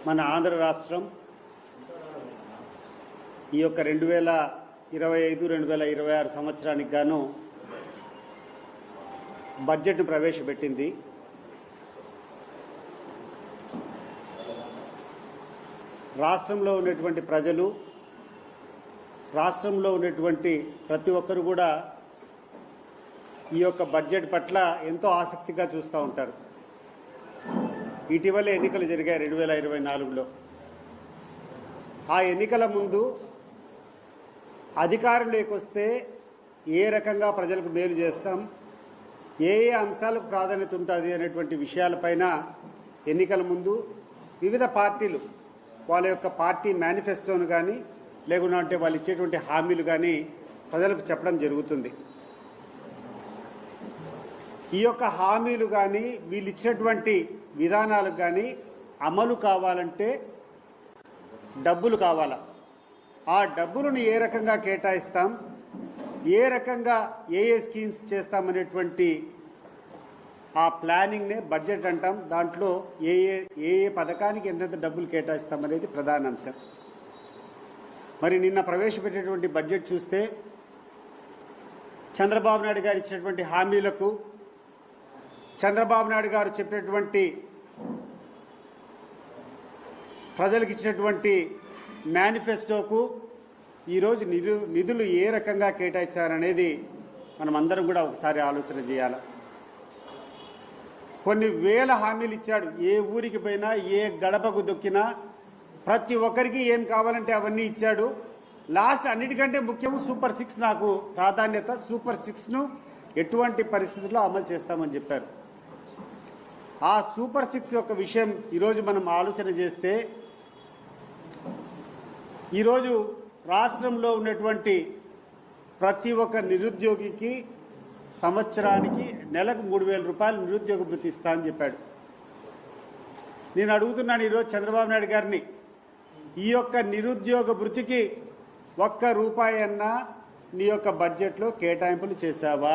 మన ఆంధ్ర రాష్ట్రం ఈ యొక్క 2025-2026 సంవత్సరానికి గాను బడ్జెట్ను ప్రవేశపెట్టింది. రాష్ట్రంలో ఉన్నటువంటి ప్రజలు, రాష్ట్రంలో ఉన్నటువంటి ప్రతి ఒక్కరు కూడా ఈ యొక్క బడ్జెట్ పట్ల ఎంతో ఆసక్తిగా చూస్తూ ఉంటారు. ఇటీవలే ఎన్నికలు జరిగాయి 2024లో. ఆ ఎన్నికల ముందు అధికారంలోకి వస్తే ఏ రకంగా ప్రజలకు మేలు చేస్తాం, ఏ ఏ అంశాలకు ప్రాధాన్యత ఉంటుంది అనేటువంటి విషయాలపైన ఎన్నికల ముందు వివిధ పార్టీలు వాళ్ళ యొక్క పార్టీ మేనిఫెస్టోను కానీ లేకుంటే వాళ్ళు ఇచ్చేటువంటి హామీలు కానీ ప్రజలకు చెప్పడం జరుగుతుంది. ఈ యొక్క హామీలు కానీ వీళ్ళు ఇచ్చినటువంటి విధానాలకు కానీ అమలు కావాలంటే డబ్బులు కావాలా. ఆ డబ్బులను ఏ రకంగా కేటాయిస్తాం, ఏ రకంగా ఏ స్కీమ్స్ చేస్తామనేటువంటి ఆ ప్లానింగ్నే బడ్జెట్ అంటాం. దాంట్లో ఏ పథకానికి ఎంతెంత డబ్బులు కేటాయిస్తామనేది ప్రధాన అంశం. మరి నిన్న ప్రవేశపెట్టేటువంటి బడ్జెట్ చూస్తే చంద్రబాబు నాయుడు గారు ఇచ్చినటువంటి హామీలకు, చంద్రబాబు నాయుడు గారు చెప్పినటువంటి ప్రజలకు ఇచ్చినటువంటి మేనిఫెస్టోకు ఈరోజు నిధులు ఏ రకంగా కేటాయించారనేది మనం అందరం కూడా ఒకసారి ఆలోచన చేయాలి. కొన్ని వేల హామీలు ఇచ్చాడు. ఏ ఊరికి పోయినా, ఏ గడపకు దొక్కినా ప్రతి ఒక్కరికి ఏం కావాలంటే అవన్నీ ఇచ్చాడు. లాస్ట్ అన్నిటికంటే ముఖ్యం సూపర్ 6 నాకు ప్రాధాన్యత, సూపర్ 6ను ఎటువంటి పరిస్థితుల్లో అమలు చేస్తామని చెప్పారు. ఆ సూపర్ 6 యొక్క విషయం ఈరోజు మనం ఆలోచన చేస్తే, ఈరోజు రాష్ట్రంలో ఉన్నటువంటి ప్రతి ఒక్క నిరుద్యోగికి సంవత్సరానికి నెలకు 3,000 రూపాయలు నిరుద్యోగ భృతి ఇస్తా అని చెప్పాడు. నేను అడుగుతున్నాను ఈరోజు చంద్రబాబు నాయుడు గారిని, ఈ యొక్క నిరుద్యోగ భృతికి 1 రూపాయి అన్నా నీ యొక్క బడ్జెట్లో కేటాయింపులు చేశావా?